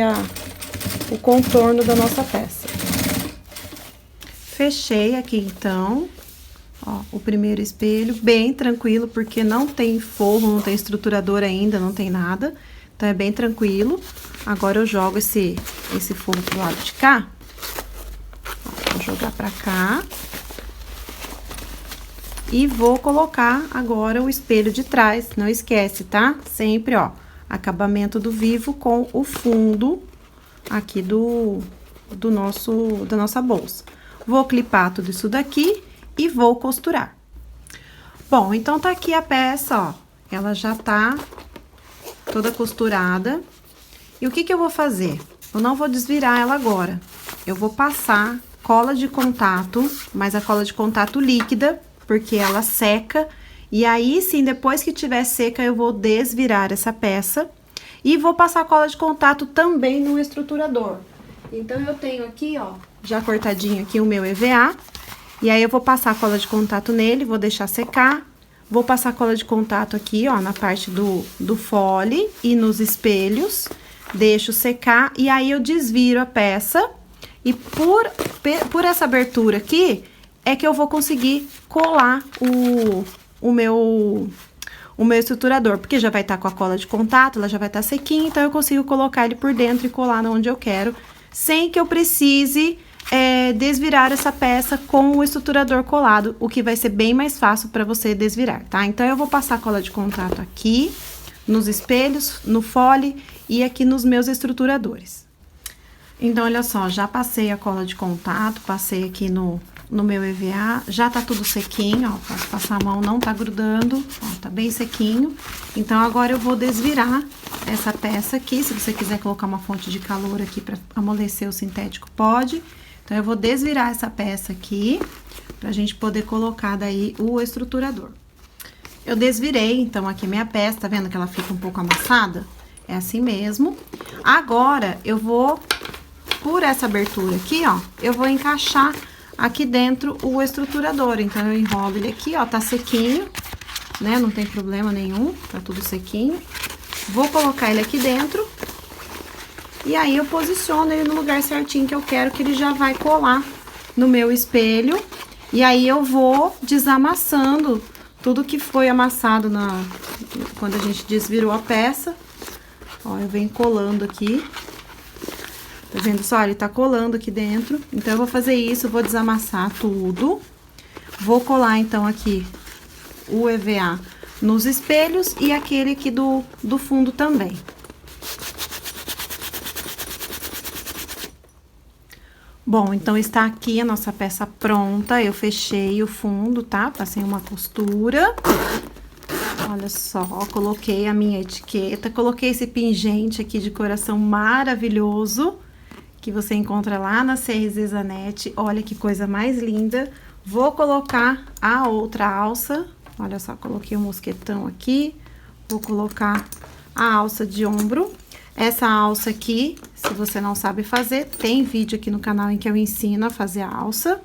o contorno da nossa peça. Fechei aqui, então, ó, o primeiro espelho, bem tranquilo, porque não tem forro, não tem estruturador ainda, não tem nada. Então, é bem tranquilo. Agora, eu jogo esse forro pro lado de cá. Ó, vou jogar pra cá. E vou colocar agora o espelho de trás, não esquece, tá? Sempre, ó, acabamento do vivo com o fundo aqui da nossa bolsa. Vou clipar tudo isso daqui e vou costurar. Bom, então tá aqui a peça, ó, ela já tá toda costurada. E o que eu vou fazer? Eu não vou desvirar ela agora. Eu vou passar cola de contato, mas a cola de contato líquida, porque ela seca, e aí sim, depois que tiver seca, eu vou desvirar essa peça e vou passar cola de contato também no estruturador. Então, eu tenho aqui, ó, já cortadinho aqui o meu EVA, e aí eu vou passar cola de contato nele, vou deixar secar, vou passar cola de contato aqui, ó, na parte do fole e nos espelhos, deixo secar, e aí eu desviro a peça, e por essa abertura aqui, é que eu vou conseguir colar o meu estruturador, porque já vai estar com a cola de contato, ela já vai estar sequinha, então eu consigo colocar ele por dentro e colar onde eu quero, sem que eu precise desvirar essa peça com o estruturador colado, o que vai ser bem mais fácil para você desvirar, tá? Então, eu vou passar a cola de contato aqui, nos espelhos, no fole e aqui nos meus estruturadores. Então, olha só, já passei a cola de contato, passei aqui no meu EVA, já tá tudo sequinho, ó, posso passar a mão, não tá grudando, ó, tá bem sequinho. Então, agora eu vou desvirar essa peça aqui, se você quiser colocar uma fonte de calor aqui pra amolecer o sintético, pode. Então, eu vou desvirar essa peça aqui, pra gente poder colocar daí o estruturador. Eu desvirei, então, aqui minha peça, tá vendo que ela fica um pouco amassada? É assim mesmo. Agora, eu vou, por essa abertura aqui, ó, eu vou encaixar aqui dentro o estruturador. Então, eu enrolo ele aqui, ó, tá sequinho, né? Não tem problema nenhum, tá tudo sequinho. Vou colocar ele aqui dentro E aí eu posiciono ele no lugar certinho que eu quero, que ele já vai colar no meu espelho. E aí eu vou desamassando tudo que foi amassado quando a gente desvirou a peça. Ó, eu venho colando aqui. Tá vendo só? Ele tá colando aqui dentro. Então, eu vou fazer isso, vou desamassar tudo. Vou colar, então, aqui o EVA nos espelhos e aquele aqui do fundo também. Bom, então está aqui a nossa peça pronta. Eu fechei o fundo, tá? Passei uma costura. Olha só, coloquei a minha etiqueta, coloquei esse pingente aqui de coração maravilhoso, que você encontra lá na CRZ Zanetti. Olha que coisa mais linda. Vou colocar a outra alça. Olha só, coloquei o mosquetão aqui. Vou colocar a alça de ombro. Essa alça aqui, se você não sabe fazer, tem vídeo aqui no canal em que eu ensino a fazer a alça.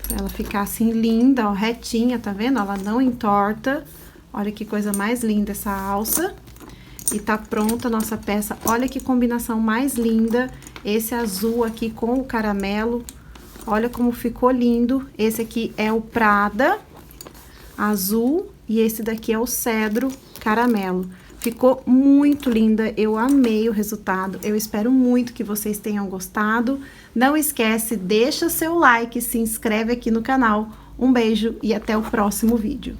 Pra ela ficar assim linda, ó, retinha, tá vendo? Ela não entorta. Olha que coisa mais linda essa alça. E tá pronta a nossa peça. Olha que combinação mais linda. Esse azul aqui com o caramelo. Olha como ficou lindo. Esse aqui é o Prada azul e esse daqui é o cedro caramelo. Ficou muito linda, eu amei o resultado. Eu espero muito que vocês tenham gostado. Não esquece, deixa seu like, se inscreve aqui no canal. Um beijo e até o próximo vídeo.